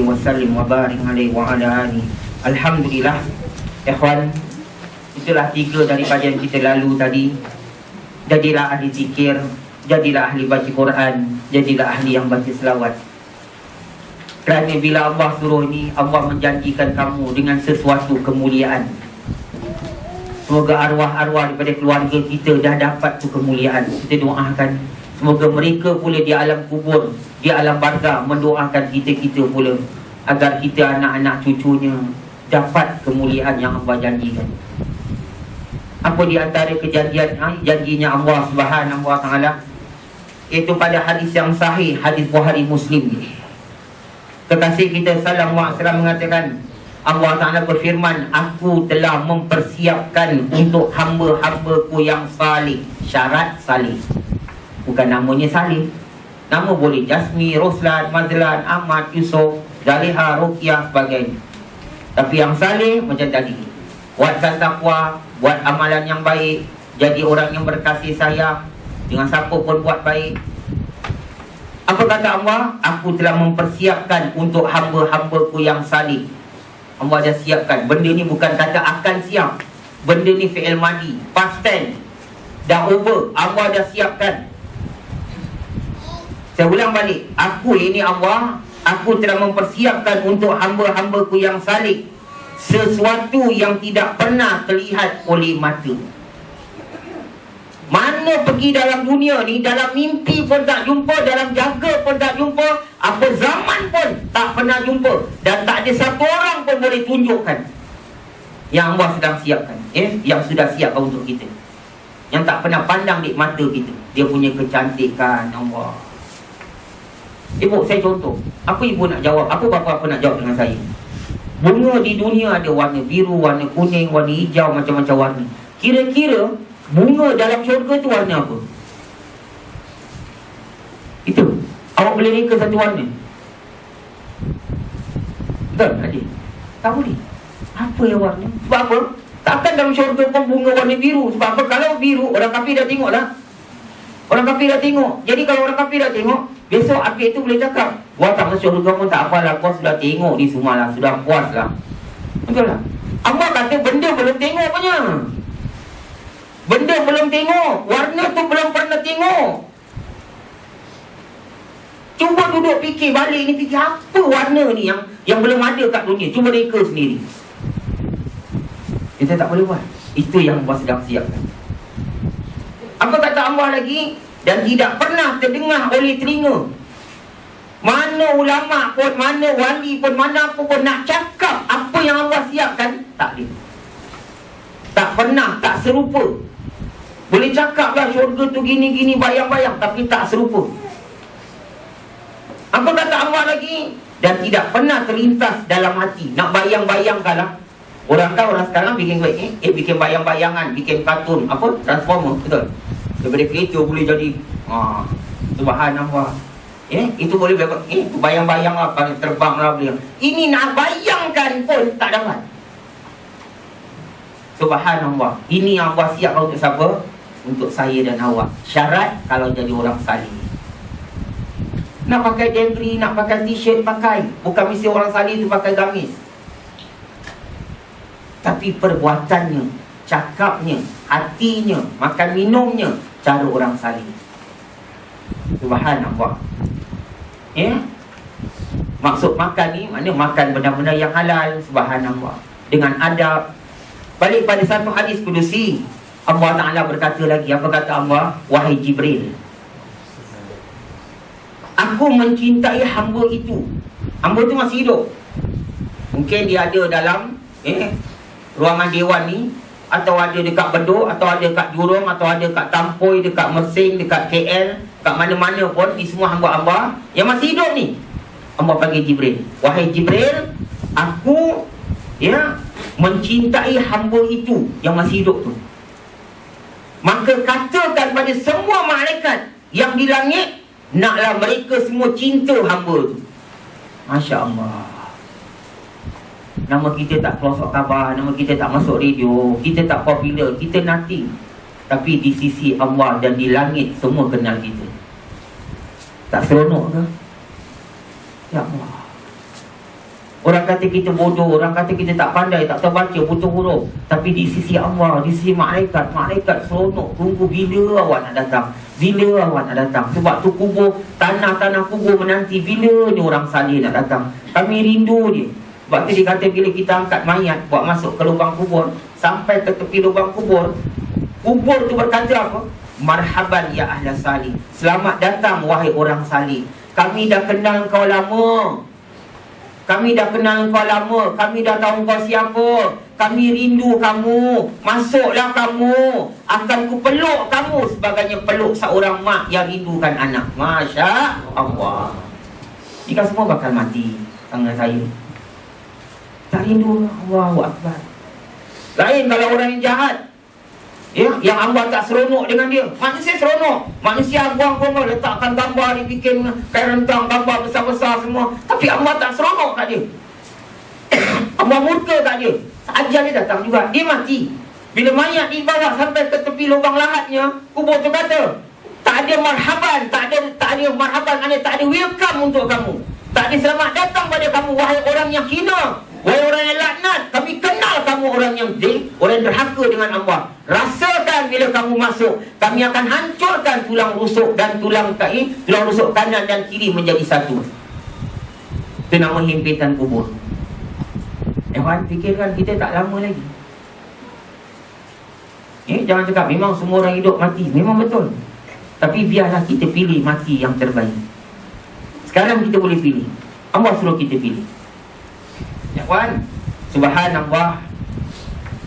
Wasallim wa barik alaihi wa ala alihi. Alhamdulillah, ikhwan, itulah 3 daripada yang kita lalu tadi. Jadilah ahli zikir, jadilah ahli baca Quran, jadilah ahli yang baca selawat. Kerana bila Allah suruh ni, Allah menjanjikan kamu dengan sesuatu kemuliaan. Semoga arwah-arwah daripada keluarga kita dah dapat tu kemuliaan. Kita doakan semoga mereka pula di alam kubur, di alam barzah mendoakan kita-kita pula, agar kita anak-anak cucunya dapat kemuliaan yang Allah janjikan. Apa di antara janjinya Allah Subhanahu wa taala? Itu pada hadis yang sahih, hadis Bukhari Muslim. Kekasih kita sallallahu alaihi wasallam mengatakan, Allah Ta'ala berfirman, aku telah mempersiapkan untuk hamba-hambaku yang salih. Syarat salih, bukan namanya salih. Nama boleh Jasmi, Roslan, Mazlan, Ahmad, Yusuf, Zaliha, Ruqyah, sebagainya. Tapi yang salih macam tadi, buatkan takwa, buat amalan yang baik, jadi orang yang berkasih sayang dengan siapa pun buat baik. Apa kata Allah? Aku telah mempersiapkan untuk hamba-hambaku yang salih. Allah dah siapkan. Benda ni bukan kata akan siap. Benda ni fi'il madi, past tense, dah over. Allah dah siapkan. Saya ulang balik. Aku ini Allah, aku telah mempersiapkan untuk hamba-hambaku yang salih sesuatu yang tidak pernah terlihat oleh mata. Mana pergi dalam dunia ni, dalam mimpi pun tak jumpa, dalam jaga pun tak jumpa, apa zaman pun tak pernah jumpa, dan tak ada satu orang pun boleh tunjukkan yang Allah sedang siapkan, yang sudah siapkan untuk kita, yang tak pernah pandang di mata kita. Dia punya kecantikan Allah. Ibu, saya contoh. Apa ibu nak jawab? Apa bapa nak jawab dengan saya? Bunga di dunia ada warna biru, warna kuning, warna hijau, macam-macam warna. Kira-kira bunga dalam syurga tu warna apa? Itu awak boleh reka satu warna? Betul tak dia? Tak boleh. Apa yang warna? Sebab apa? Takkan dalam syurga pun bunga warna biru. Sebab apa? Kalau biru, orang kafir dah tengok lah. Orang kafir dah tengok. Jadi kalau orang kafir dah tengok, besok akhir itu boleh cakap, wah, tak masuk syurga pun tak apalah, kau sudah tengok di semua lah, sudah puas lah. Betul lah. Allah kata benda belum tengok punya. Benda belum tengok, warna tu belum pernah tengok. Cuba duduk fikir balik ni, fikir apa warna ni yang belum ada kat dunia. Cuba reka sendiri. Kita tak boleh buat. Itu yang Allah sedang siapkan. Apa kata Allah lagi? Dan tidak pernah terdengar oleh telinga. Mana ulama pun, mana wali pun, mana apa pun nak cakap apa yang Allah siapkan, tak boleh. Tak pernah, tak serupa. Boleh cakap lah syurga tu gini-gini, bayang-bayang, tapi tak serupa. Apa kata Allah lagi? Dan tidak pernah terlintas dalam hati. Nak bayang-bayangkan lah. Orang sekarang bikin bikin bayang-bayangan, bikin kartun, apa? Transformer, betul? Daripada kereta boleh jadi subhanallah. Itu boleh bayang-bayang lah, terbang lah boleh. Ini nak bayangkan pun tak dapat. Subhanallah. Ini yang Allah siapkan untuk siapa? Untuk saya dan awak. Syarat kalau jadi orang salih. Nak pakai jengri, nak pakai t-shirt, pakai. Bukan mesti orang salih tu pakai gamis. Tapi perbuatannya, cakapnya, hatinya, makan minumnya, cara orang salih. Subhanallah. Maksud makan ni, maknanya makan benda-benda yang halal. Subhanallah. Dengan adab. Balik pada satu hadis kudusi, Allah Ta'ala berkata lagi. Apa kata Allah? Wahai Jibril, aku mencintai hamba itu. Hamba itu masih hidup. Mungkin dia ada dalam ruangan dewan ni, atau ada dekat Bedok, atau ada dekat Jurong, atau ada dekat Tampoi, dekat Mersing, dekat KL, kat mana-mana pun. Di semua hamba Allah yang masih hidup ni, Allah panggil Jibril. Wahai Jibril, aku mencintai hamba itu yang masih hidup tu. Maka katakan pada semua malaikat yang di langit, naklah mereka semua cinta hamba tu. Masya Allah. Nama kita tak pelosok khabar, nama kita tak masuk radio, kita tak popular, kita nothing. Tapi di sisi Allah dan di langit semua kenal kita. Tak seronok ke? Ya Allah. Orang kata kita bodoh, orang kata kita tak pandai, tak tahu baca, buta huruf. Tapi di sisi Allah, di sisi malaikat, malaikat seronok tunggu bila awak nak datang, bila awak nak datang. Sebab tu kubur, tanah-tanah kubur menanti bila ni orang salih nak datang. Kami rindu dia. Sebab tu dia kata bila kita angkat mayat buat masuk ke lubang kubur, sampai ke tepi lubang kubur, kubur tu berkata apa? Marhaban ya ahla salih, selamat datang wahai orang salih. Kami dah kenal kau lama, kami dah kenal kau lama, kami dah tahu kau siapa, kami rindu kamu, masuklah kamu, akan ku peluk kamu sebagainya peluk seorang mak yang rindukan anak. Masya Allah. Jika semua bakal mati tangan saya, tak rindu. Allahu Akbar. Lain kalau orang yang jahat, ya, yang Allah tak seronok dengan dia. Manusia seronok, manusia buang-buang, letakkan gambar, dibikin kayak rentang gambar besar-besar semua. Tapi Allah tak seronok kat dia. Allah murka kat dia. Ajal dia datang juga, dia mati. Bila mayat dibawa sampai ke tepi lubang lahatnya, kubur tu kata, tak ada marhaban, tak ada marhaban, tak ada welcome untuk kamu, tak ada selamat datang pada kamu wahai orang yang hina, wahai orang yang laknat. Kami kenal kamu orang yang orang yang derhaka dengan Allah. Rasakan bila kamu masuk, kami akan hancurkan tulang rusuk dan tulang rusuk kanan dan kiri menjadi satu. Itu nama himpitan kubur. Ewan, fikirkan kita tak lama lagi. Jangan cakap memang semua orang hidup mati. Memang betul. Tapi biarlah kita pilih mati yang terbaik. Sekarang kita boleh pilih. Allah suruh kita pilih. Ya kawan, subhanallah.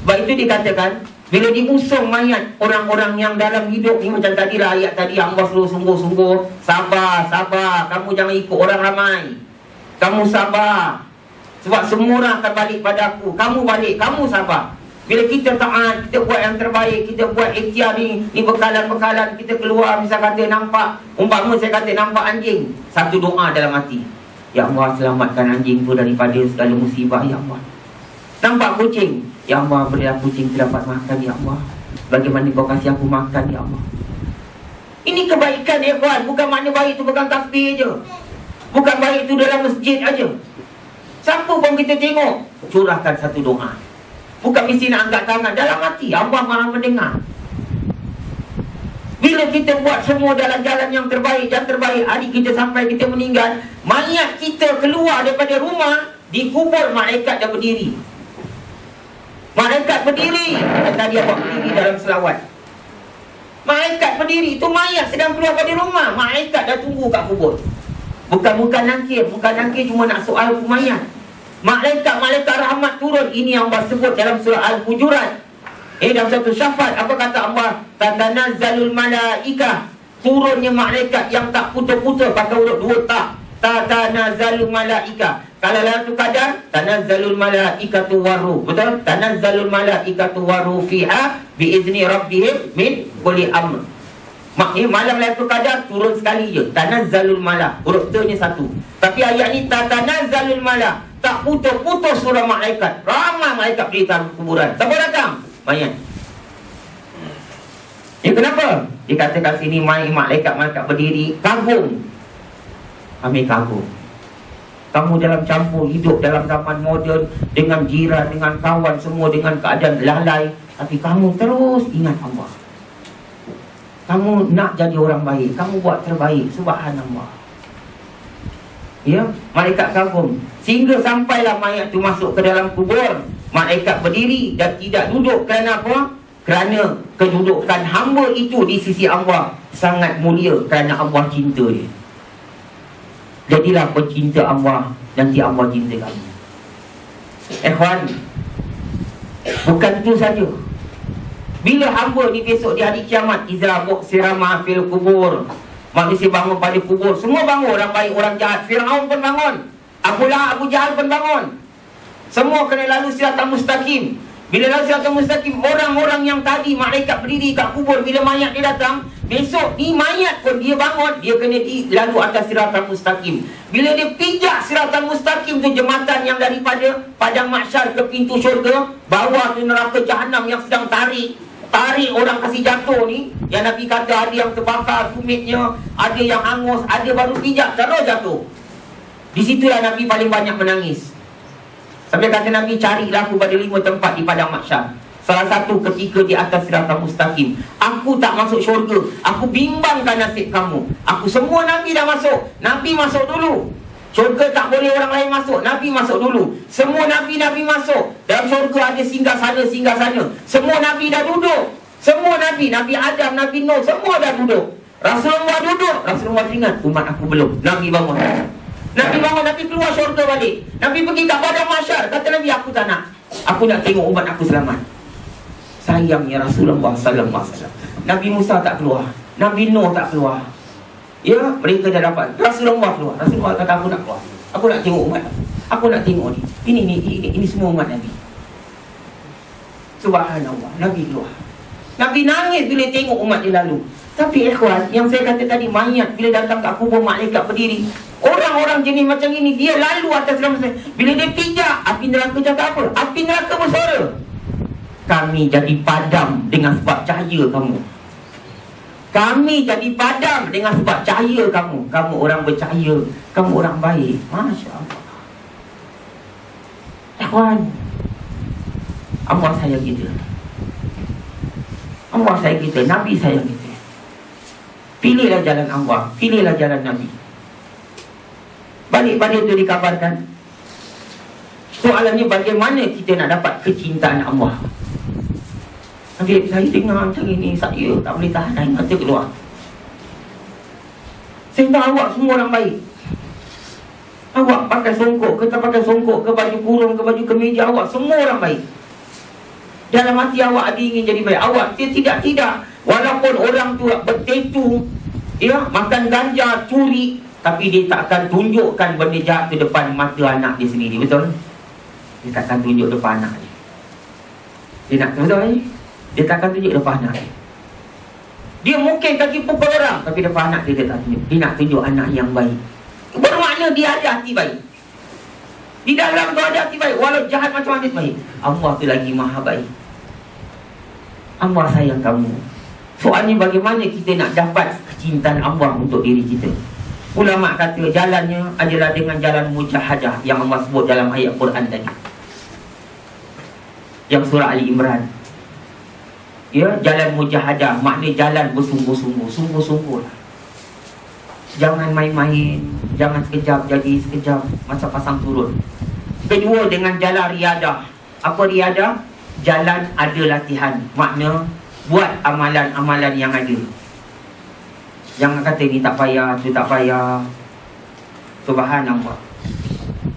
Sebab itu dikatakan, bila diusung mayat orang-orang yang dalam hidup ni, macam tadilah ayat tadi, Allah suruh sungguh-sungguh sabar, sabar. Kamu jangan ikut orang ramai. Kamu sabar. Sebab semua orang akan balik pada aku. Kamu balik, kamu sabar. Bila kita taat, kita buat yang terbaik, kita buat ikhtiar ni bekalan-bekalan, kita keluar, misal kata nampak, umpama saya kata nampak anjing, satu doa dalam hati, ya Allah selamatkan anjing tu daripada segala musibah, ya Allah. Nampak kucing, ya Allah berilah kucing tu dapat makan, ya Allah. Bagaimana kau kasih aku makan, ya Allah. Ini kebaikan ya kawan. Bukan makna baik tu pegang tasbih je, bukan baik tu dalam masjid aja. Siapa pun kita tengok, curahkan satu doa. Bukan mesti nak angkat tangan, dalam hati Allah Maha mendengar. Bila kita buat semua jalan-jalan yang terbaik, hari kita sampai kita meninggal, mayat kita keluar daripada rumah, dikubur, malaikat dah berdiri. Malaikat berdiri. Tadi abang berdiri dalam selawat. Malaikat berdiri, itu mayat sedang keluar dari rumah, malaikat dah tunggu kat kubur. Bukan nangkir cuma nak soal mayat. Malaikat rahmat turun. Ini yang Allah sebut dalam surah Al-Hujurat. Dalam satu syafaat, apa kata Allah? Tatanazzalul malaikah. Turunnya malaikat yang tak putus-putus, pakai huruf 2 tak. Tatanazzalul malaikah. Kalau dalam tu kadar, tanazzalul malaikatu waruh. Betul? Tanazzalul malaikatu waruh fiha biizni rabbihim min kulli amr. Maknanya malam Lailatul Qadar turun sekali je. Tanazzalul malak. Huruf T-nya satu. Tapi ayat ni tatanazzalul malak. Tak putus-putus surah malaikat. Ramai malaikat di dalam kuburan. Siapa datang? Mayat. Kenapa? Dikatakan sini malaikat berdiri, kagum. Kami kagum. Kamu dalam campur hidup dalam zaman moden, dengan jiran, dengan kawan semua, dengan keadaan lalai, tapi kamu terus ingat Allah. Kamu nak jadi orang baik, kamu buat terbaik. Subhanallah. Ya, malaikat kagum. Sehingga sampailah mayat tu masuk ke dalam kubur, malaikat berdiri dan tidak duduk. Kerana apa? Kerana kedudukan hamba itu di sisi Allah sangat mulia, kerana Allah cinta dia. Jadilah pencinta Allah, nanti Allah cinta kamu. Ikhwan, bukan itu saja. Bila hamba ni besok di hari kiamat, iza bu'sira ma fil kubur, manusia bangun pada kubur, semua bangun, orang baik, orang jahat. Firaun pun bangun, Abu Jahal pun bangun. Semua kena lalu siratal mustaqim. Bila lalu siratal mustaqim, orang-orang yang tadi malaikat berdiri kat kubur, bila mayat dia datang, besok ni mayat pun dia bangun, dia kena lalu atas siratal mustaqim. Bila dia pijak siratal mustaqim tu, jembatan yang daripada padang mahsyar ke pintu syurga, bawah tu neraka jahanam yang sedang tarik orang kasih jatuh ni, yang Nabi kata ada yang terbakar tumitnya, ada yang hangus, ada baru pijak terus jatuh. Di situlah Nabi paling banyak menangis. Sampai kata Nabi, carilah aku pada 5 tempat di padang mahsyar. Salah satu ketika di atas siratal mustaqim. Aku tak masuk syurga. Aku bimbangkan nasib kamu. Aku semua Nabi dah masuk. Nabi masuk dulu. Syurga tak boleh orang lain masuk. Nabi masuk dulu. Semua Nabi masuk. Dalam syurga ada singgah sana. Semua Nabi dah duduk. Semua Nabi Adam, Nabi Nuh, semua dah duduk. Rasulullah duduk. Rasulullah teringat, umat aku belum. Nabi bangun. Nabi keluar syurga balik. Nabi pergi kat padang mahsyar. Kata Nabi, aku tak nak. Aku nak tengok umat aku selamat. Sayangnya Rasulullah sallallahu alaihi wasallam. Nabi Musa tak keluar. Nabi Nuh tak keluar. Ya, mereka dah dapat. Rasulullah keluar. Rasulullah kata, aku nak keluar. Aku nak tengok umat aku. Aku nak tengok ni. Ini semua umat Nabi. Subhanallah. Nabi keluar. Nabi nangis bila tengok umat dia lalu. Tapi ikhwan, yang saya kata tadi, mayat bila datang kat kubur, malaikat berdiri. Orang-orang jenis macam ini, dia lalu atas nama saya. Bila dia pijak, api neraka cakap apa? Api neraka bersuara. Kami jadi padam dengan sebab cahaya kamu. Kami jadi padam dengan sebab cahaya kamu. Kamu orang bercahaya. Kamu orang baik. Masya Allah. Ikhwan, Allah sayang kita. Allah sayang kita. Nabi sayang kita. Pilihlah jalan Allah. Pilihlah jalan Nabi. Balik pada itu dikabarkan. Soalannya, bagaimana kita nak dapat kecintaan Allah? Habib, saya dengar macam ini, saya tak boleh tahan, air mata keluar. Saya tahu awak semua orang baik. Awak pakai songkok ke tak pakai songkok, ke baju kurung, ke baju kemeja, awak semua orang baik. Dalam hati awak ada ingin jadi baik. Awak tidak. Walaupun orang tu bertetu, ya, makan ganja, curi, tapi dia tak akan tunjukkan benda jahat di depan mata anak dia sendiri. Betul? Dia tak akan tunjuk depan anak dia. Dia nak, betul ni? Dia tak akan tunjuk depan anak dia. Dia mungkin kaki pukul orang, tapi depan anak dia tak tunjuk. Dia nak tunjuk anak yang baik. Bermakna dia ada hati baik. Di dalam tu ada hati baik. Walau jahat macam mana baik, Allah tu lagi maha baik. Allah sayang kamu. Soalnya bagaimana kita nak dapat kecintaan Allah untuk diri kita? Ulama kata jalannya adalah dengan jalan mujahadah yang Allah sebut dalam ayat Quran tadi, yang surah Ali Imran. Ya, jalan mujahadah maknanya jalan bersungguh-sungguh. Sungguh-sungguh lah. Jangan main-main. Jangan sekejap jadi sekejap, macam pasang turun. Kedua, dengan jalan riadah. Apa riadah? Jalan ada latihan. Makna buat amalan-amalan yang ada. Jangan kata ni tak payah, tu tak payah. Subhanallah.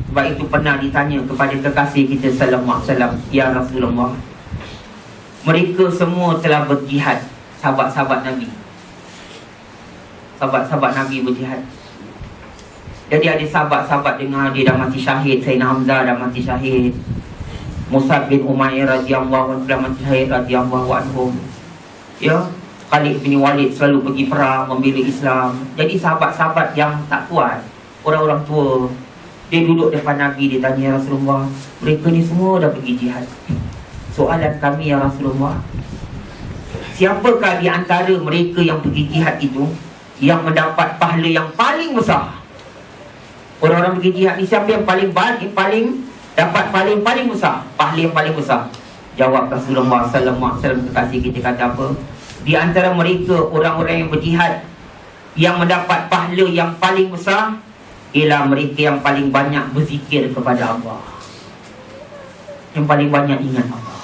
Sebab itu pernah ditanya kepada kekasih kita sallallahu alaihi wasallam, ya Rasulullah, mereka semua telah berjihad, sahabat-sahabat Nabi. Sahabat-sahabat Nabi berjihad. Jadi ada sahabat-sahabat dengar dia dah mati syahid. Sayyidina Hamzah dah mati syahid. Mus'ab bin Umair radhiyallahu anhu dah mati syahid radhiyallahu anhu. Ya, Khalid bin Walid selalu pergi perang membela Islam. Jadi sahabat-sahabat yang tak kuat, orang-orang tua, dia duduk depan Nabi, dia tanya, ya Rasulullah, mereka ni semua dah pergi jihad. Soalan kami, ya Rasulullah, siapakah di antara mereka yang pergi jihad itu yang mendapat pahala yang paling besar? Orang-orang pergi jihad ni, siapa yang paling dapat paling besar, pahala yang paling besar? Jawab Rasulullah sallallahu alaihi wasallam, kekasih kita, kata apa? Di antara mereka orang-orang yang berjihad yang mendapat pahala yang paling besar ialah mereka yang paling banyak berzikir kepada Allah, yang paling banyak ingat Allah.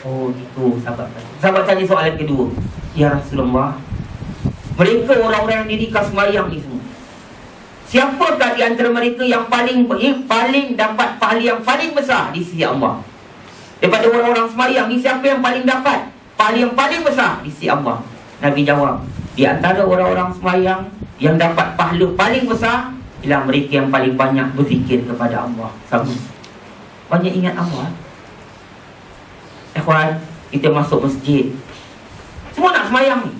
Oh, itu sahabat. Sahabat tanya soalan kedua, ya Rasulullah, mereka orang-orang yang didirikan sembahyang ni semua, siapakah di antara mereka yang paling dapat pahala yang paling besar di sisi Allah? Daripada orang-orang sembahyang ni, siapa yang paling dapat pahala yang paling besar di sisi Allah? Nabi jawab, di antara orang-orang sembahyang yang dapat pahala paling besar ialah mereka yang paling banyak berzikir kepada Allah. Sama, banyak ingat Allah. Ikhwan, kita masuk masjid, semua nak sembahyang ni,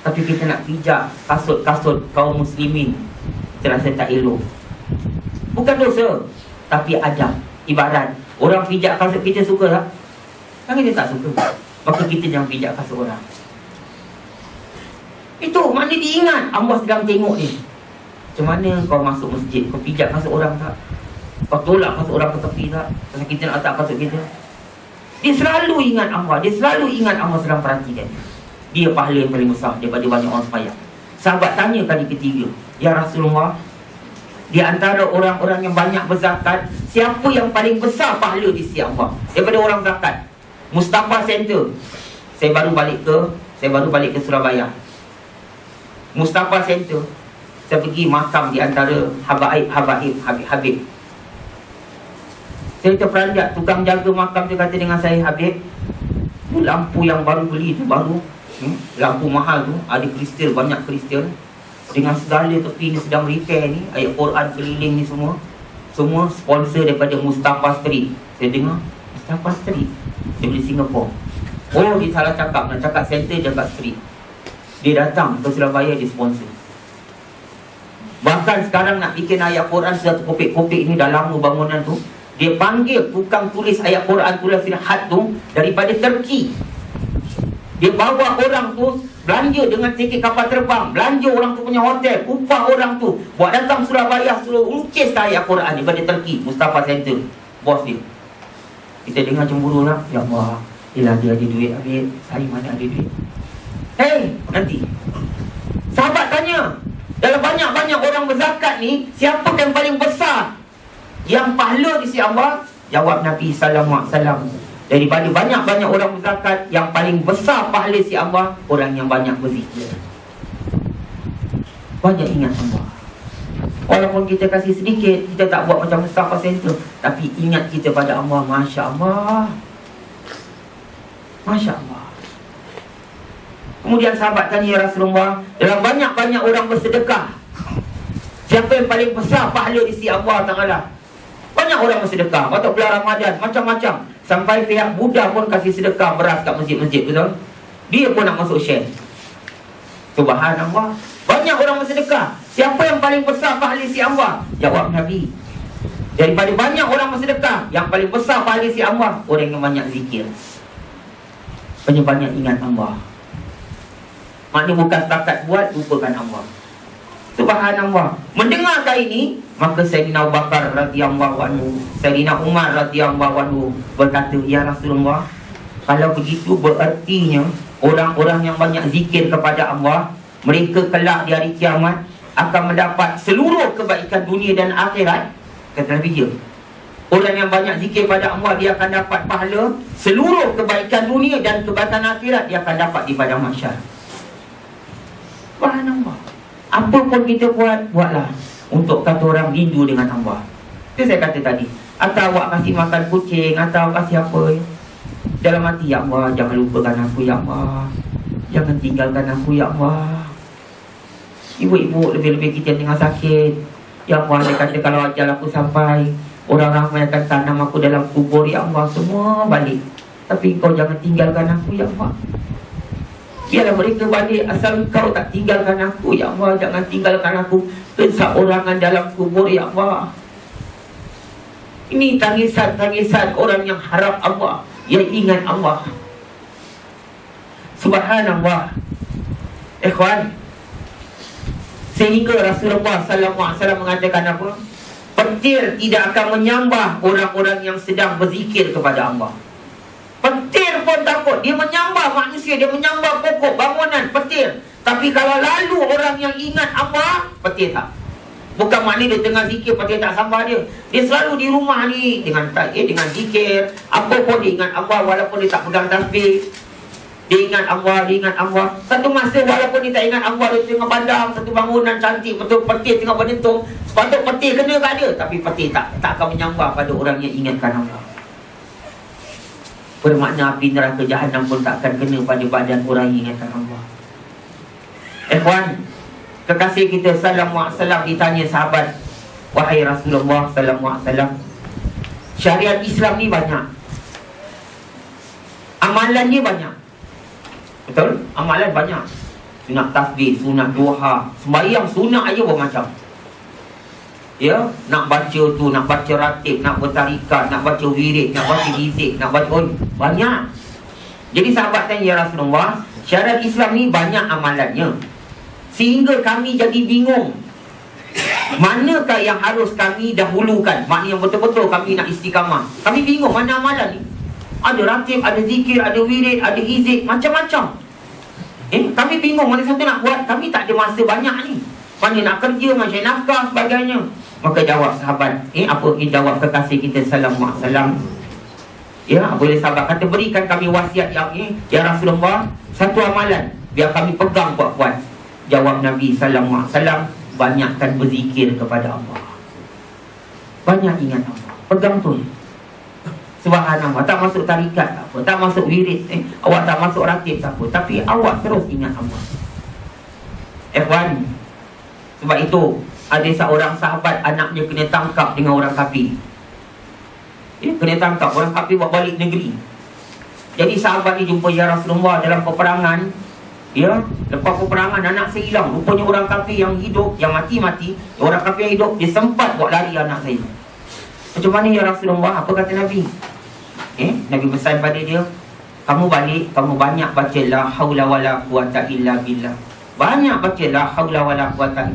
tapi kita nak pijak kasut-kasut kaum muslimin, kita rasa tak elok. Bukan dosa, tapi adab. Ibarat orang pijak kasut kita, suka tak? Kan kita tak suka, maka kita jangan pijak kasut orang. Itu maknanya diingat Allah sedang tengok ni. Macam mana kau masuk masjid, kau pijak kasut orang tak? Kau tolak kasut orang ke tepi tak? Pasal kita nak letak kasut kita. Dia selalu ingat Allah. Dia selalu ingat Allah, sedang perhatikan. Dia pahala yang paling besar daripada banyak orang sembahyang. Sahabat tanya kali ketiga, ya Rasulullah, di antara orang-orang yang banyak berzakat, siapa yang paling besar pahala di sisi Allah daripada orang zakat? Mustafa Center. Saya baru balik ke Surabaya. Mustafa Center. Saya pergi makam di antara Habib. Saya terperanjat, tukang jaga makam tu kata dengan saya, Habib, lampu yang baru beli tu, lampu mahal tu, ada kristal, banyak kristal. Dengan segala tepi ni sedang repair ni, ayat Quran keliling ni semua sponsor daripada Mustafa Street. Saya dengar Mustafa Street, dia beli Singapore. Oh, dia salah cakap, nak cakap center, cakap street. Dia datang ke Surabaya, dia sponsor. Bahkan sekarang nak bikin ayat Quran satu kopik-kopik ni, dah lama bangunan tu. Dia panggil tukang tulis ayat Quran, tulis hat tu daripada Turki. Dia bawa orang tu belanja dengan tiket kapal terbang, belanja orang tu punya hotel, upah orang tu, buat datang Surabaya, suruh lukis ayat Quran daripada Turki. Mustafa Center, bos dia. Kita dengar cemburu lah. Ya Allah, yelah dia ada duit, Habib, saya mana ada duit. Nanti sahabat tanya, dalam banyak-banyak orang berzakat ni, siapa yang paling besar yang pahala di sisi Allah? Jawab Nabi sallallahu alaihi wasallam, daripada banyak-banyak orang berzakat, yang paling besar pahala si Allah, orang yang banyak berzikir, banyak ingat Allah. Walaupun kita kasih sedikit, kita tak buat macam Mustafa Center, tapi ingat kita pada Allah. Masya Allah, Masya Allah. Kemudian sahabat tanya, ya Rasulullah, dalam banyak-banyak orang bersedekah, siapa yang paling besar pahala di sisi Allah Ta'ala? Banyak orang bersedekah waktu bulan Ramadan, macam-macam. Sampai pihak Buddha pun kasih sedekah beras kat masjid-masjid, betul? Dia pun nak masuk share. Subhanallah, banyak orang bersedekah. Siapa yang paling besar pahala si Allah? Jawab Nabi, daripada banyak orang bersedekah, yang paling besar pahala si Allah, orang yang banyak zikir, banyak-banyak ingat Allah. Maknanya bukan setakat buat, lupakan Allah. Subhanallah. Mendengarkan ini, maka Sayyidina Abu Bakar radhiyallahu anhu, Sayyidina Umar radhiyallahu anhu berkata, ya Rasulullah, kalau begitu berartinya orang-orang yang banyak zikir kepada Allah, mereka kelak di hari kiamat akan mendapat seluruh kebaikan dunia dan akhirat. Kata Nabi dia, orang yang banyak zikir pada Allah, dia akan dapat pahala seluruh kebaikan dunia dan kebaikan akhirat, dia akan dapat di padang mahsyar. Subhanallah. Apa pun kita buatlah untuk kata orang rindu dengan Allah. Itu saya kata tadi. Atau awak kasih makan kucing, atau kasih apa, dalam hati, ya Allah, jangan lupakan aku, ya Allah, jangan tinggalkan aku, ya Allah. Ibu-ibu, lebih-lebih kita yang tengah sakit, ya Allah, dia kata kalau ajal aku sampai, orang ramai akan tanam aku dalam kubur, ya Allah, semua balik, tapi kau jangan tinggalkan aku, ya Allah. Biarlah mereka balik, asal kau tak tinggalkan aku, ya Allah, jangan tinggalkan aku keseorangan dalam kubur, ya Allah. Ini tangisan-tangisan orang yang harap Allah, yang ingat Allah. Subhanallah. Ikhwan, sehingga Rasulullah sallallahu alaihi wasallam mengatakan apa? Petir tidak akan menyembah orang-orang yang sedang berzikir kepada Allah. Petir pun takut, dia menyembah manusia, dia menyembah pokok, bangunan, petir. Tapi kalau lalu orang yang ingat Allah, petir tak. Bukan maknanya dia tengah zikir, petir tak sambah dia. Dia selalu di rumah ni dengan dengan zikir, apa pun dia ingat Allah, walaupun dia tak pegang tasbih. Dia ingat Allah, dia ingat Allah. Satu masa walaupun dia tak ingat Allah, dia tengah pandang satu bangunan cantik, betul petir tengah berdentum, sepatut petir kena kat dia, tapi petir tak akan menyembah pada orang yang ingatkan Allah. Bermakna api neraka Jahannam pun tak akan kena pada badan orang yang ingatkan Allah. Ikhwan, kekasih kita sallallahu alaihi wasallam ditanya sahabat, wahai Rasulullah sallallahu alaihi wasallam, syariat Islam ni banyak, amalannya banyak, betul? Amalan banyak. Sunat tasbih, sunat duha, sembahyang sunat aja bermacam. Ya, nak baca tu, nak baca ratib, nak bertarikat, nak baca wirid, nak baca hizib, nak baca banyak. Jadi sahabat tanya, ya Rasulullah, syariat Islam ni banyak amalannya, sehingga kami jadi bingung Manakah yang harus kami dahulukan? Maknanya betul-betul kami nak istiqamah. Kami bingung mana amalan ni. Ada ratib, ada zikir, ada wirid, ada izik, macam-macam. Kami bingung mana satu nak buat. Kami tak ada masa banyak ni. Mana nak kerja, macam nafkah, sebagainya. Maka jawab sahabat, apa jawab kekasih kita sallallahu alaihi wasallam? Boleh sahabat kata, berikan kami wasiat yang ya Rasulullah, satu amalan biar kami pegang kuat-kuat. Jawab Nabi sallallahu alaihi wasallam, banyakkan berzikir kepada Allah. Banyak ingat Allah. Pegang tu. Subhanallah. Tak masuk tarikat tak apa, tak masuk wirid, awak tak masuk ratib tak apa, tapi awak terus ingat Allah. Ikhwan, sebab itu ada seorang sahabat, anaknya kena tangkap dengan orang kafir. Kena tangkap, orang kafir buat balik negeri. Jadi sahabat ni jumpa ya Rasulullah dalam peperangan. Lepas peperangan anak saya hilang. Rupanya orang kafir yang hidup, yang mati-mati, orang kafir yang hidup, dia sempat buat lari anak saya. Macam mana ya Rasulullah? Apa kata Nabi? Nabi pesan pada dia, kamu balik, kamu banyak baca la haula wala quwata illa billah. Banyak baca la haula wala quwata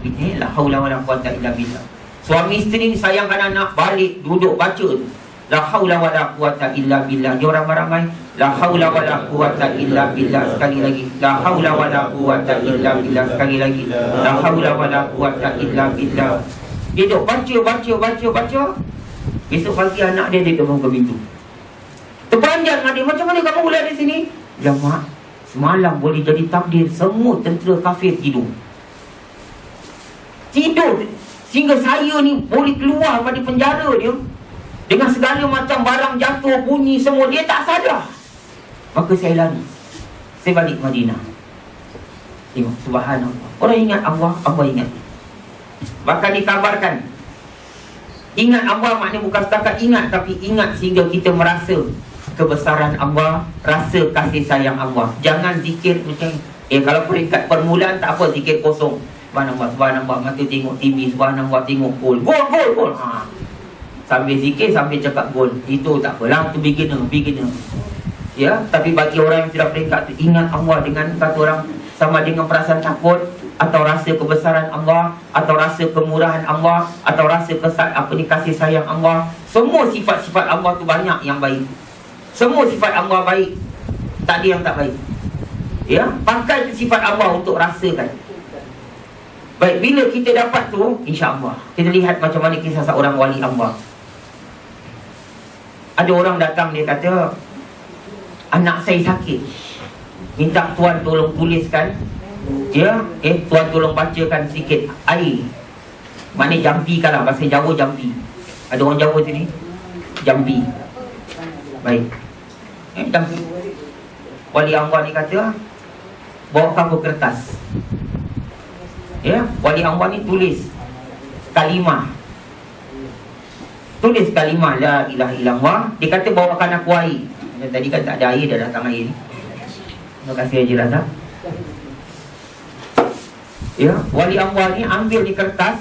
illa billah. Suami isteri sayangkan anak, balik duduk baca la haula wala quwata illa billah. Dia orang ramai la haula wala quwata illa billah. Sekali lagi la haula wala quwata illa billah. Sekali lagi la haula wala quwata illa billah. Dia duduk baca. Besok pagi anak dia buka pintu. Terpanjang adik, macam mana kamu boleh ada di sini? Ya mak, semalam boleh jadi takdir semua tentera kafir tidur. Sehingga saya ni boleh keluar pada penjara dia dengan segala macam barang jatuh, bunyi semua. Dia tak sadar. Maka saya lari, saya balik Madinah. Tengok, subhanallah. Orang ingat Allah, Allah ingat. Bahkan dikabarkan, ingat Allah maknanya bukan setakat ingat, tapi ingat sehingga kita merasa kebesaran Allah, rasa kasih sayang Allah. Jangan zikir macam kalau peringkat permulaan tak apa, zikir kosong. Subhanallah, mata tengok TV, subhanallah, tengok gol. Sambil zikir, sambil cakap gol. Itu tak apalah, itu beginner. Tapi bagi orang yang sudah peringkat tu, ingat Allah dengan kata orang sama dengan perasaan takut, atau rasa kebesaran Allah, atau rasa kemurahan Allah, atau rasa kasih sayang Allah. Semua sifat-sifat Allah tu banyak yang baik. Semua sifat Allah baik, tak ada yang tak baik. Pakai sifat Allah untuk rasakan. Baik, bila kita dapat tu, insya-Allah kita lihat macam mana kisah seorang wali Allah. Ada orang datang, dia kata, anak saya sakit, minta tuan tolong tuliskan, tuan tolong bacakan sikit air. Maknanya jampi kan lah, bahasa Jawa jampi. Ada orang Jawa sini jampi. Baik, jampi. Wali Allah ni kata, bawa kamu kertas. Wali Allah ni tulis kalimah. Tulis kalimah la ilaha illallah. Dia kata bawakan aku air. Tadi kan tak ada air, dah datang air ni. Terima kasih Haji Razak. Wali Allah ni ambil di kertas,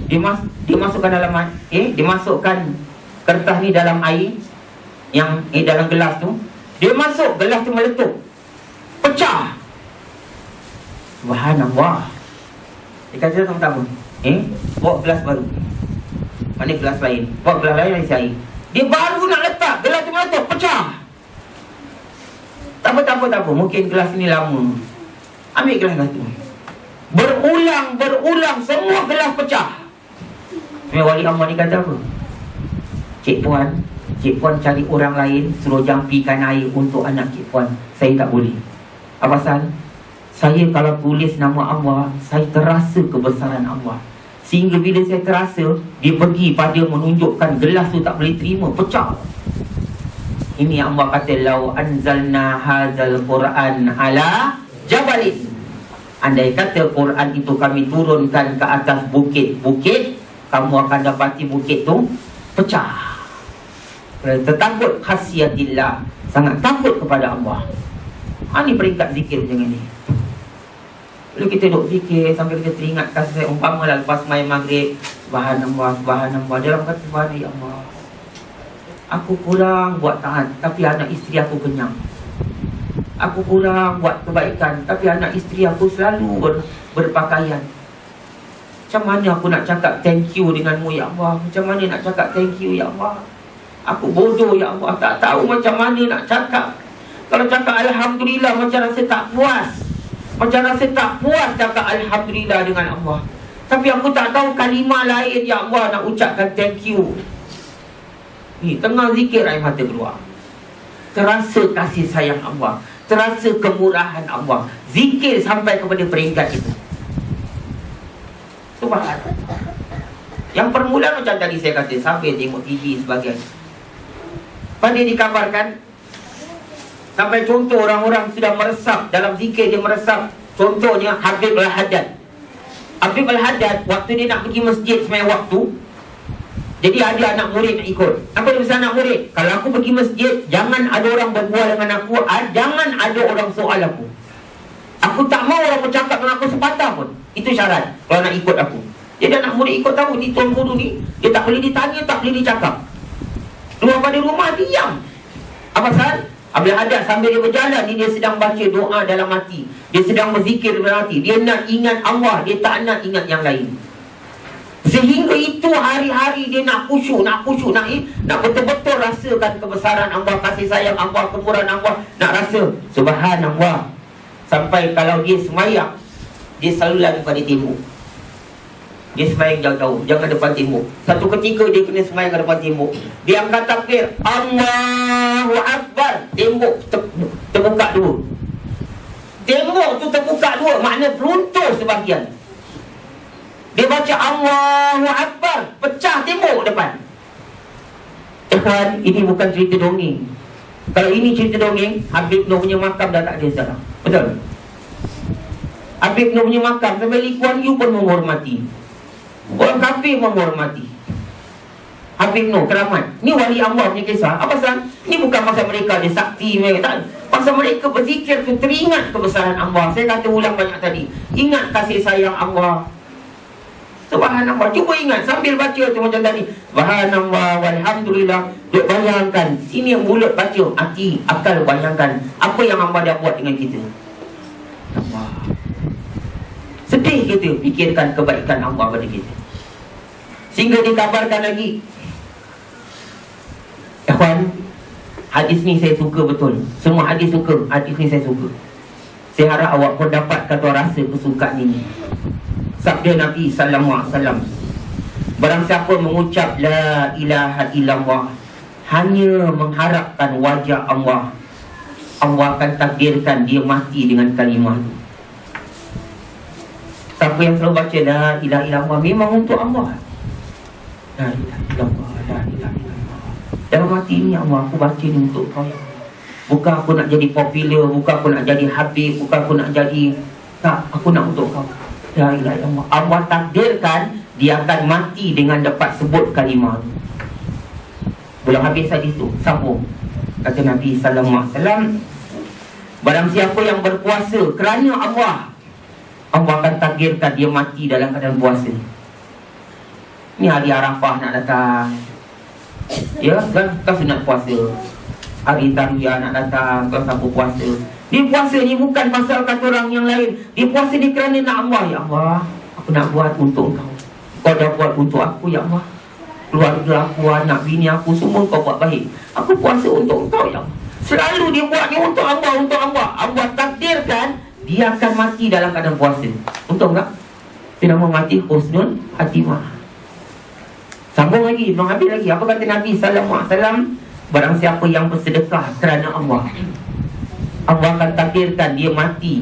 dimasukkan dalam dimasukkan kertas ni dalam air yang dalam gelas tu. Dia masuk, gelas tu meletup, pecah. Subhanallah. Dia kata pertama, bawa gelas baru. Mana gelas lain? Bawa gelas lain isi air. Dia baru nak letak, gelas tu meletup, pecah. Tak apa. Mungkin gelas ni lama. Ambil gelas tu. Berulang, semua gelas pecah. Wali Allah ni kata apa? Cik Puan cari orang lain, suruh jampikan air untuk anak Cik Puan. Saya tak boleh. Apa pasal? Saya kalau tulis nama Allah, saya terasa kebesaran Allah. Sehingga bila saya terasa, dia pergi pada menunjukkan gelas tu tak boleh terima, pecah. Ini Allah kata, lau anzalna hadzal Quran ala jabalin. Andai kata Quran itu kami turunkan ke atas bukit-bukit, kamu akan dapati bukit tu pecah. Tertakut khasiatillah, sangat takut kepada Allah. Ini peringkat zikir macam ni. Bila kita duduk zikir sambil kita teringat kasih, umpamalah lepas main maghrib, subhanallah, dalam kata subhanallah, ya Allah, aku kurang buat taat, tapi anak isteri aku kenyang. Aku kurang buat kebaikan, tapi anak isteri aku selalu berpakaian. Macam mana aku nak cakap thank you denganmu ya Allah? Macam mana nak cakap thank you ya Allah? Aku bodoh ya Allah, tak tahu macam mana nak cakap. Kalau cakap Alhamdulillah macam rasa tak puas. Macam rasa tak puas cakap Alhamdulillah dengan Allah. Tapi aku tak tahu kalimah lain ya Allah nak ucapkan thank you. Ni tengah zikir air mata keluar. Terasa kasih sayang Allah, terasa kemurahan Allah. Zikir sampai kepada peringkat itu. Subhanallah. Yang permulaan macam tadi saya kata, sampai tengok TV sebagainya. Pada dikabarkan sampai contoh orang-orang sudah meresap dalam zikir, dia meresap. Contohnya Habib Al-Haddad. Habib Al-Haddad waktu dia nak pergi masjid sembahyang waktu, jadi ada anak murid nak ikut. Apa dia pesan anak murid? Kalau aku pergi masjid, jangan ada orang berbual dengan aku, jangan ada orang soal aku. Aku tak mau orang bercakap dengan aku sepatah pun. Itu syarat kalau nak ikut aku. Jadi anak murid ikut tahu ni tuan guru ni, dia tak boleh ditanya, tak boleh dicakap. Keluar pada rumah diam. Apa pasal? Abdul Haddad sambil dia berjalan ni, dia sedang baca doa dalam hati, dia sedang berzikir dalam hati. Dia nak ingat Allah, dia tak nak ingat yang lain. Sehingga itu hari-hari dia nak khusyuk, nak betul-betul rasakan kebesaran Allah, kasih sayang Allah, kemurahan Allah, nak rasa subhanallah. Sampai kalau dia semayang, dia selalu lari pada timur. Dia semayang jauh-jauh, jangan depan timur. Satu ketika dia kena semayang ke depan timur, dia angkat takbir, Allahu Akbar. Tembok terbuka dua. Tembok tu terbuka dua, makna runtuh sebahagian. Dia baca Allahu Akbar, pecah tembok depan. Ikhwan, ini bukan cerita dongeng. Kalau ini cerita dongeng, Habib Nur punya makam dah tak ada sekarang. Betul? Habib Nur punya makam, sampai Lee Kuan Yew pun menghormati, orang kafir menghormati Habib Nur, keramat. Ni wali Allah punya kisah. Apa pasal? Ni bukan pasal mereka dia sakti, mereka tak. Pasal mereka berzikir tu teringat kebesaran Allah. Saya kata ulang banyak tadi, ingat kasih sayang Allah. Subhanallah. Cuba ingat sambil baca tu macam tadi, subhanallah walhamdulillah. Duk bayangkan, sini yang mulut baca, hati, akal bayangkan apa yang Allah dah buat dengan kita. Allah. Sedih kita fikirkan kebaikan Allah pada kita. Sehingga dikabarkan lagi, ikhwan, hadis ni saya suka betul. Semua hadis suka, hadis ni saya suka. Saya harap awak pun dapat kata rasa kesukaan ini. Sabda Nabi sallallahu alaihi wasallam, barang siapa mengucap la ilaha illallah hanya mengharapkan wajah Allah, Allah akan takdirkan dia mati dengan kalimah itu. Siapa yang selalu baca la ilaha illallah memang untuk Allah. La ilaha illallah, la ilaha illallah. Dalam hati ini, Allah, aku baca ni untuk kau. Bukan aku nak jadi popular, bukan aku nak jadi habib, bukan aku nak jadi, tak, aku nak untuk kau. La ilaha illallah. Allah takdirkan dia akan mati dengan dapat sebut kalimah. Belum habis hadis tu, sambung. Kata Nabi sallallahu alaihi wasallam, barang siapa yang berpuasa kerana Allah, Allah akan takdirkan dia mati dalam keadaan puasa. Ni hari Arafah nak datang, ya, kan kau sunat puasa. Hari Tarwiyah nak datang, kau sambung puasa. Dia puasa ni bukan pasal kata orang yang lain. Dia puasa ni kerana nak Allah. Ya Allah, aku nak buat untuk kau. Kau dah buat untuk aku ya Allah. Keluarga aku, anak bini aku, semua kau buat baik. Aku puasa untuk kau ya Allah. Selalu dia buat ni untuk Allah, untuk Allah. Allah takdirkan dia akan mati dalam keadaan puasa. Untuk tak? Dia nama mati husnul khatimah. Sambung lagi, belum habis lagi. Apa kata Nabi sallallahu alaihi wasallam? Barang siapa yang bersedekah kerana Allah, Allah akan takdirkan dia mati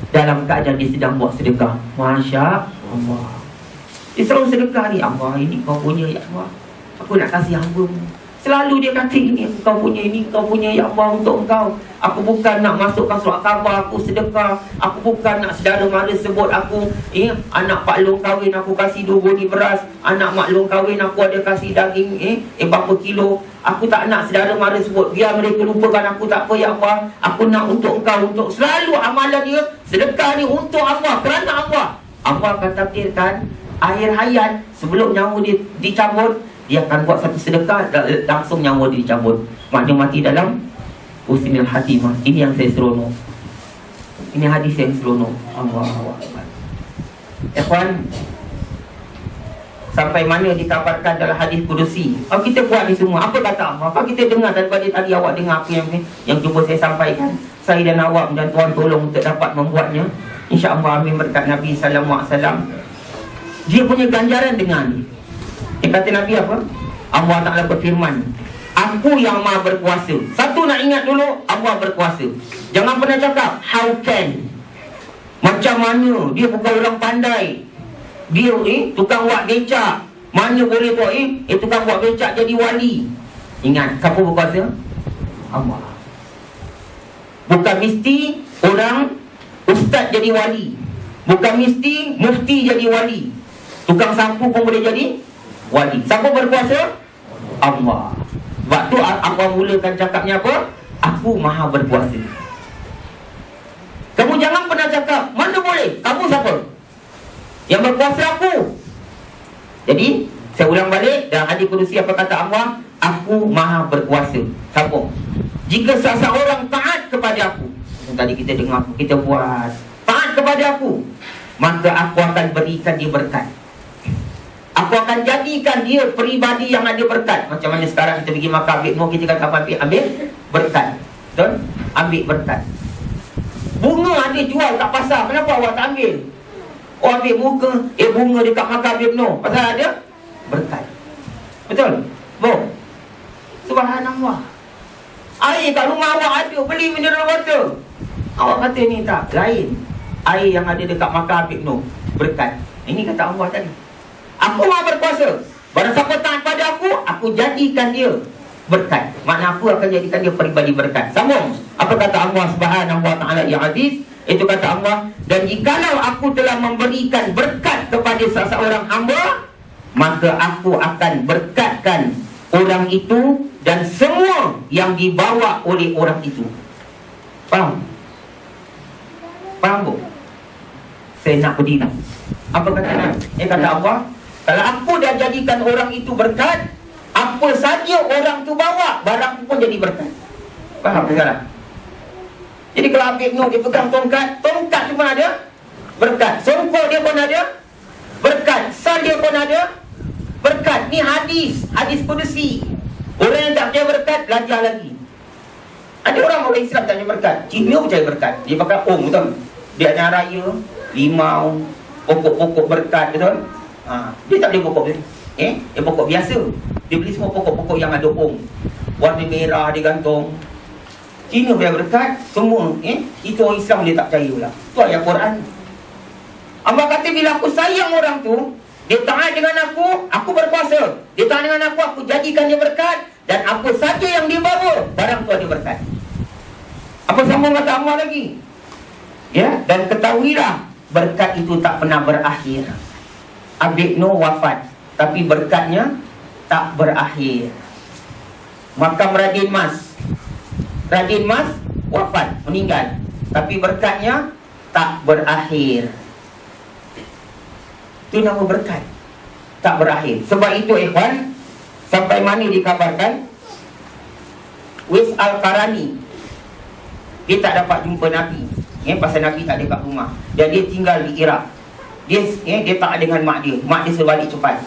dalam keadaan dia sedang buat sedekah. Masya Allah. Dia selalu sedekah ni, Allah, ini kau punya ya Allah, aku nak kasih hamba. Selalu dia kata ini, kau punya ini, kau punya ya Allah, untuk engkau. Aku bukan nak masukkan surat khabar aku sedekah. Aku bukan nak saudara mara sebut aku, anak Pak Long kahwin aku kasih 2 bodi beras, anak Mak Long kahwin aku ada kasih daging berapa kilo. Aku tak nak saudara mara sebut, biar mereka lupakan aku, tak apa ya Allah. Aku nak untuk engkau, untuk selalu amalan dia sedekah ni untuk Allah, kerana Allah. Allah akan takdirkan akhir hayat, sebelum nyawa dia dicabut, dia akan buat satu sedekah, langsung nyawa dia dicabut. Maknanya mati dalam husnul khatimah. Ini yang saya seronok. Ini hadis yang seronok. Allahu Akbar. Ikhwan, Sampai mana dikabarkan dalam hadis kudusi. Kita buat ni semua. Apa kata Allah? Apa kita dengar daripada tadi awak dengar apa yang cuba saya sampaikan? Saya dan awak dan Tuhan tolong untuk dapat membuatnya. InsyaAllah amin berkat Nabi sallallahu alaihi wasallam. Dia punya ganjaran dengan ni. Dia kata Nabi apa? Allah Ta'ala berfirman, aku yang maha berkuasa. Satu nak ingat dulu, Allah berkuasa. Jangan pernah cakap how can. Macam mana? Dia bukan orang pandai. Dia tukang buat becak. Mana boleh tu tukang buat becak jadi wali. Ingat, siapa berkuasa? Allah. Bukan mesti orang ustaz jadi wali. Bukan mesti mufti jadi wali. Tukang sapu pun boleh jadi wali. Siapa berkuasa? Allah. Sebab tu Allah mulakan cakapnya apa? Aku maha berkuasa. Kamu jangan pernah cakap, mana boleh? Kamu siapa? Yang berkuasa aku. Jadi, saya ulang balik. Dan hadis kudusi apa kata Allah? Aku maha berkuasa. Siapa? Jika seseorang taat kepada aku, tadi kita dengar, kita buat taat kepada aku, maka aku akan berikan dia berkat. Aku akan jadikan dia peribadi yang ada berkat. Macam mana sekarang kita pergi makan ambil kita kata apa? Ambil berkat. Betul? Ambil berkat. Bunga ada jual kat pasar, kenapa awak tak ambil? Oh, ambil bunga dekat makan ambil no. Pasal ada berkat. Betul? Subhanallah. Air kat rumah awak ada, beli mineral water. Awak kata ni tak, lain. Air yang ada dekat makan ambil no, berkat. Ini kata Allah tadi. Aku maha berkuasa. Barang siapa taat pada aku jadikan dia berkat. Makna aku akan jadikan dia peribadi berkat. Sambung. Apa kata Allah Subhanahu wa ta'ala ya aziz? Itu kata Allah, dan jikalau aku telah memberikan berkat kepada seseorang hamba, maka aku akan berkatkan orang itu dan semua yang dibawa oleh orang itu. Faham? Faham bu? Saya nak berdiri. Apa kata kata Allah, kalau aku dah jadikan orang itu berkat, apa saja orang tu bawa, barang pun jadi berkat. Faham sekarang? Jadi kalau Habib Nur dia pegang tongkat tu pun ada berkat. Songkok dia pun ada berkat. Sal dia pun ada berkat. Ni hadis kudusi. Orang yang tak percaya berkat, belajar lagi. Ada orang Islam tak percaya berkat, Cina percaya berkat. Dia pakai betul. Dia ada raya, limau, pokok-pokok berkat, betul? Dia tak beli pokok dia pokok biasa. Dia beli semua pokok-pokok yang ada warna merah dia gantung. Cina punya berkat, semua itu orang Islam dia tak percaya pula. Tu ayat Quran. Allah kata bila aku sayang orang tu, dia taat dengan aku berkuasa. Dia taat dengan aku jadikan dia berkat. Dan apa saja yang dia bawa, barang tu ada berkat. Apa sambung kata Allah lagi? Ya, dan ketahuilah berkat itu tak pernah berakhir. Habib Nur wafat, tapi berkatnya tak berakhir. Makam Radin Mas wafat, meninggal, tapi berkatnya tak berakhir. Itu nama berkat tak berakhir. Sebab itu ikhwan, sampai mana dikabarkan Wais Al-Qarani dia tak dapat jumpa Nabi, pasal Nabi tak ada kat rumah, dan dia tinggal di Iraq. Dia tak dengan mak dia sebalik cepat.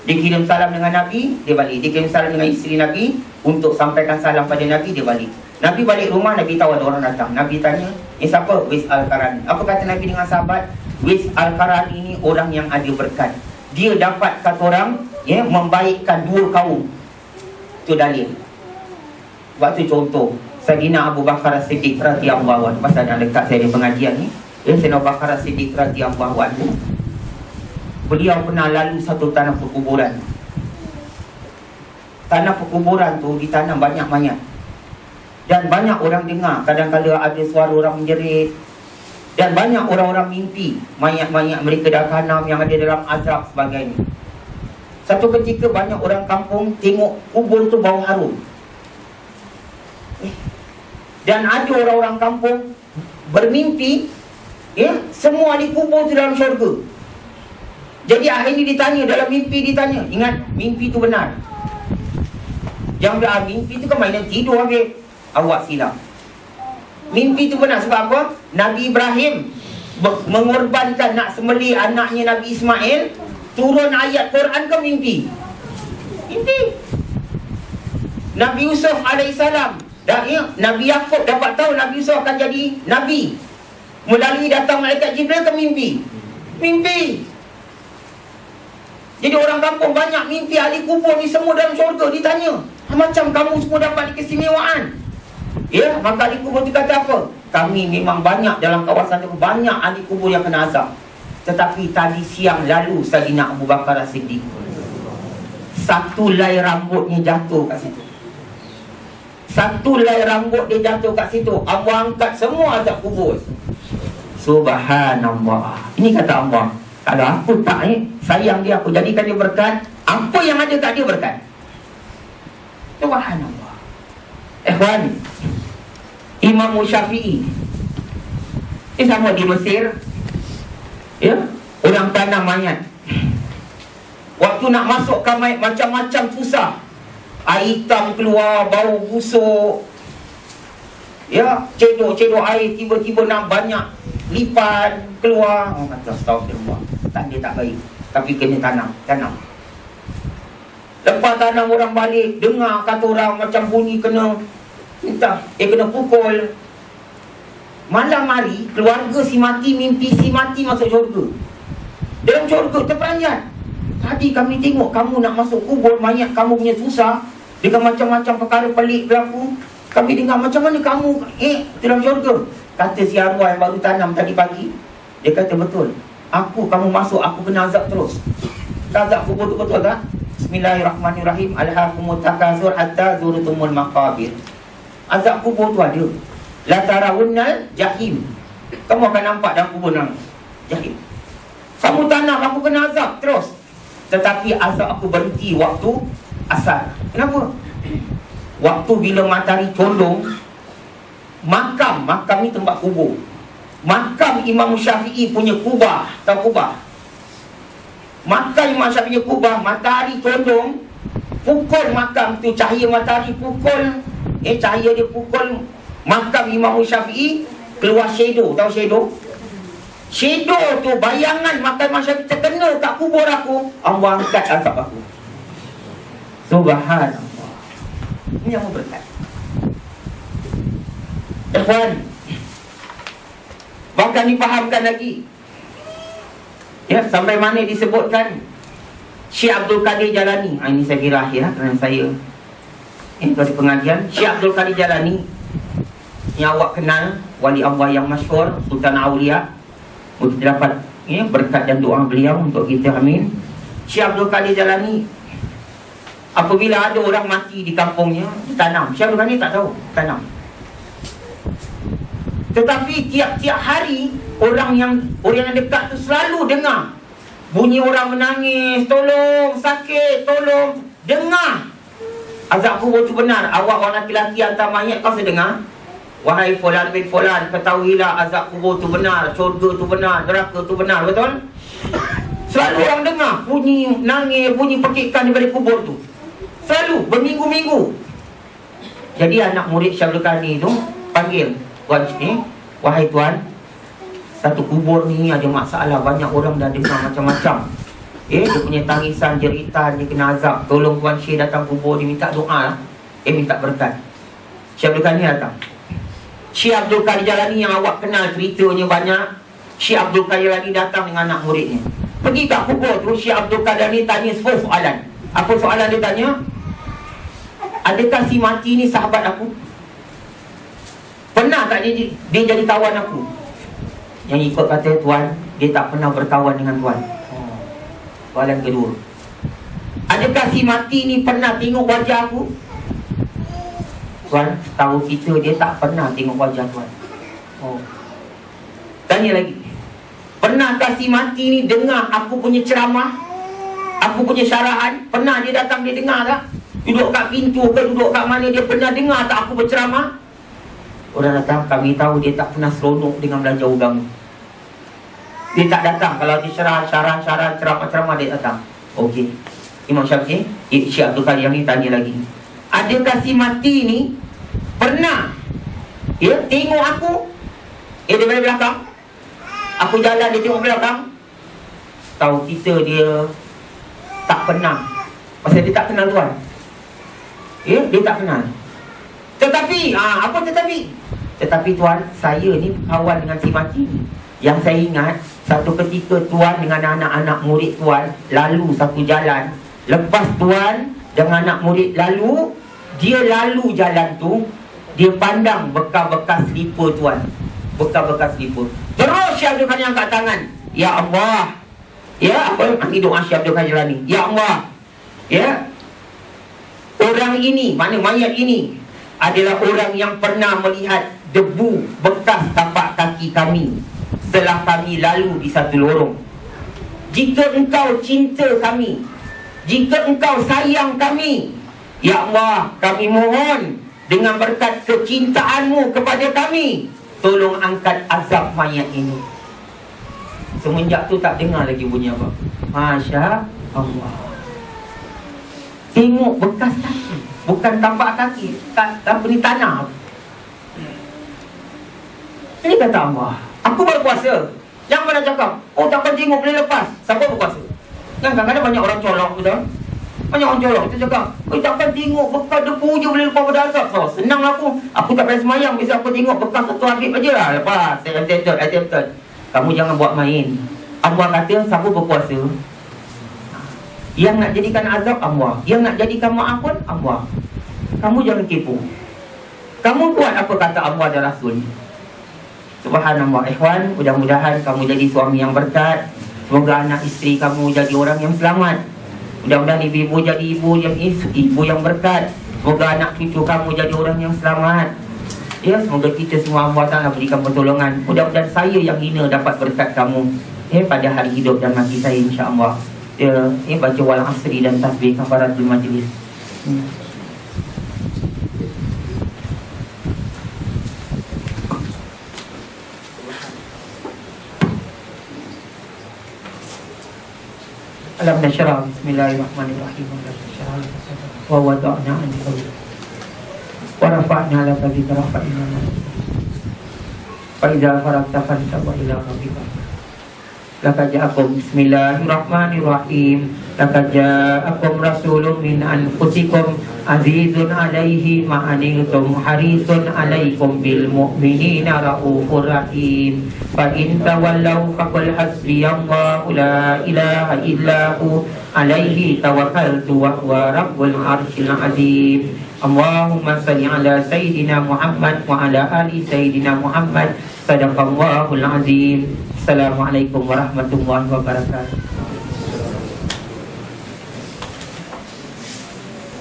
Dia kirim salam dengan Nabi, dia balik. Dia kirim salam dengan isteri Nabi untuk sampaikan salam pada Nabi, dia balik. Nabi balik rumah, Nabi tahu ada orang datang. Nabi tanya, siapa? Wais Al-Qarani. Apa kata Nabi dengan sahabat? Wais Al-Qarani ni orang yang ada berkat. Dia dapat kata orang membaikkan dua kaum. Itu dalil. Waktu contoh Sayyidina Abu Bakar As-Siddiq radhiyallahu anhu, pasal yang dekat saya di pengajian ni, Sayyidina Abu Bakar As-Siddiq radhiyallahu anhu, beliau pernah lalu satu tanah perkuburan. Tanah perkuburan tu ditanam banyak mayat. Dan banyak orang dengar, kadang-kadang ada suara orang menjerit. Dan banyak orang-orang mimpi mayat-mayat mereka dah tanam yang ada dalam azab sebagainya. Satu ketika banyak orang kampung tengok kubur tu bau harum. Dan ada orang-orang kampung bermimpi semua di kubur tu dalam syurga. Jadi akhirnya ditanya, dalam mimpi ditanya. Ingat, mimpi tu benar. Jangan mimpi tu kan mainan tidur habis. Awak silap. Mimpi tu benar. Sebab apa? Nabi Ibrahim mengorbankan nak sembelih anaknya Nabi Ismail turun ayat Quran ke mimpi? Mimpi. Nabi Yusuf alaihissalam, Nabi Yaqub dapat tahu Nabi Yusuf akan jadi Nabi melalui datang malaikat Jibril ke mimpi. Mimpi. Jadi orang kampung banyak mimpi, ahli kubur ni semua dalam syurga. Ditanya, macam kamu semua dapat keistimewaan? Ya, maka ahli kubur tu kata apa? Kami memang banyak dalam kawasan tu, banyak ahli kubur yang kena azab. Tetapi tadi siang lalu Sayyidina Abu Bakar As-Siddiq, satu helai rambutnya jatuh kat situ. Satu helai rambut dia jatuh kat situ. Allah angkat semua azab kubur. Subhanallah. Ini kata Allah, kalau aku tak sayang dia, aku jadikan dia berkat. Apa yang ada kat dia berkat. Subhanallah. Ikhwan, Imam Syafi'i ini sama di Mesir, ya, orang tanam mayat. Waktu nak masuk ke mayat, macam-macam susah. Air hitam keluar, bau busuk, ya, cedok-cedok air tiba-tiba nak banyak lipat keluar. Oh, kata astagfirullah, tak, dia tak baik. Tapi kena tanam. Lepas tanam orang balik, dengar kata orang macam bunyi kena kena pukul. Malam hari keluarga si mati mimpi si mati masuk syurga. Dalam syurga terperanjat, tadi kami tengok kamu nak masuk kubur mayat kamu punya susah, dengan macam-macam perkara pelik berlaku. Kami dengar macam mana kamu dalam syurga. Kata si arwah yang baru tanam tadi pagi, dia kata betul, kamu masuk aku kena azab terus. Azab kubur tu betul tak? Bismillahirrahmanirrahim. Alhaakumut takasur hatta zurtumul maqabir. Azab kubur tu ada. La tarawunnal jahim. Kamu akan nampak dalam kubur nang jahim. Kamu tanam, aku kena azab terus. Tetapi azab aku berhenti waktu asar. Kenapa? Waktu bila matahari condong, makam ni tempat kubur. Makam Imam Syafi'i punya kubah. Tahu kubah? Makam Imam Syafi'i punya kubah, matahari condong, pukul makam tu, cahaya matahari pukul, cahaya dia pukul makam Imam Syafi'i, keluar shadow. Tahu shadow? Shadow tu, bayangan makam Imam Syafi'i terkena kat kubur aku, Allah angkat azab aku. Subhanallah. Ini yang berkat. Ikhwan, bahkan difahamkan lagi, ya, sampai mana disebutkan Syekh Abdul Qadir Jalani. Ini saya kira akhir kerana saya pada pengajian. Syekh Abdul Qadir Jalani yang awak kenal, wali Allah yang masyhur, Sultan Aulia. Kita dapat berkat dan doa beliau untuk kita, amin. Syekh Abdul Qadir Jalani, apabila ada orang mati di kampungnya, tanam. Syekh Abdul Qadir tak tahu, tanam. Tetapi tiap-tiap hari orang yang dekat tu selalu dengar bunyi orang menangis, tolong, sakit, tolong. Dengar azab kubur tu benar. Awak orang lelaki hantar mayat, kau sedengar, wahai fulan bin fulan, ketahuilah azab kubur tu benar, syurga tu benar, neraka tu benar. Betul? Selalu orang dengar bunyi nangis, bunyi pekikan daripada kubur tu, selalu berminggu-minggu. Jadi anak murid Syekh Abdul Qadir tu panggil, wahai tuan, satu kubur ni ada masalah, banyak orang dah dengar macam-macam. Dia punya tangisan, jeritan, dia kena azab. Tolong Tuan Syekh datang kubur, dia minta doa lah. Minta berkat. Syekh Abdul Qadir datang. Syekh Abdul Qadir Jalani yang awak kenal ceritanya banyak, Syekh Abdul Qadir Jalani datang dengan anak muridnya. Pergi kat kubur tu, Syekh Abdul Qadir Jalani tanya 10 soalan. Apa soalan dia tanya? Adakah si mati ni sahabat aku? Pernah tak dia jadi kawan aku? Yang ikut kata tuan, dia tak pernah berkawan dengan tuan. Soalan kedua, adakah si mati ni pernah tengok wajah aku? Tuan, tahu kita dia tak pernah tengok wajah tuan. Tanya lagi, pernahkah si mati ni dengar aku punya ceramah, aku punya syarahan? Pernah dia datang, dia dengar tak? Duduk kat pintu ke duduk kat mana, dia pernah dengar tak aku berceramah? Orang datang, kami tahu dia tak pernah seronok dengan belajar agama. Dia tak datang. Kalau dia syarah, ceramah-ceramah, dia datang. Okey. Imam Syafi'i, Syekh Abdul Qadir yang ni tanya lagi, adakah si mati ni pernah tengok aku? Dia dari belakang, aku jalan, dia tengok belakang. Tahu kita dia Tak pernah. Pasal dia tak kenal Tuhan. Ya, dia tak kenal. Tetapi, apa tetapi? Tetapi Tuan, saya ni kawan dengan si mati ni. Yang saya ingat, satu ketika Tuan dengan anak-anak murid Tuan lalu satu jalan. Lepas Tuan dengan anak murid lalu, dia lalu jalan tu, dia pandang bekas-bekas slipper Tuan. Bekas-bekas slipper. Terus Syekh Abdul Qadir angkat tangan. Ya Allah. Ya, apa ini doa Syekh Abdul Qadir ni? Ya Allah. Ya. Orang ini, mana mayat ini adalah orang yang pernah melihat debu bekas tapak kaki kami setelah kami lalu di satu lorong. Jika engkau cinta kami, jika engkau sayang kami, ya Allah, kami mohon dengan berkat kecintaanmu kepada kami, tolong angkat azab mayat ini. Semenjak tu tak dengar lagi bunyi apa. Masya Allah. Tengok bekas kaki, bukan tapak kaki, apa ni, tanah. Ini kata Allah. Aku berpuasa. Jangan pernah cakap, oh takkan tengok boleh lepas. Siapa berpuasa? Kan kadang-kadang banyak orang colok, betul? Banyak orang colok. Kita cakap, oh takkan tengok bekas debu je boleh lepas pada azab. So, senang aku tak payah semayang. Bisa aku tengok bekas satu habis aja lah. Lepas, saya attempted. Kamu jangan buat main. Allah kata, siapa berpuasa? Yang nak jadikan azab Allah, yang nak jadikan maaf pun Allah. Kamu jangan kepo. Kamu buat apa kata Allah dan Rasul. Subhanallah. Ikhwan, mudah-mudahan kamu jadi suami yang berkat. Semoga anak isteri kamu jadi orang yang selamat. Mudah-mudahan ibu jadi ibu yang berkat. Semoga anak cucu kamu jadi orang yang selamat. Ya, semoga kita semua Allah Ta'ala berikan pertolongan. Mudah-mudahan saya yang hina dapat berkat kamu pada hari hidup dan mati saya, insya-Allah. Baca wal asri dan tasbih kafaratul majlis. Alam nashrah. Bismillahirrahmanirrahim. Alam nashrah laka sadrak wa wada'na anka wizrak wa rafa'na laka dhikraka fa idza faragta fansab ila rabbika. Laqad ja'akum, bismillahirrahmanirrahim. Laqad ja'akum rasulun min anfusikum azizun 'alaihi ma anittum harisun 'alaikum bil mu'minina raufur rahim. Fa in tawallaw faqul hasbiyallahu la ilaha illa hu 'alaihi tawakkaltu wa huwa rabbul arsyil 'azim. Allahumma salli ala sayyidina Muhammad wa ala ali sayyidina Muhammad. Sadaqallahul azim. Assalamualaikum warahmatullahi wabarakatuh.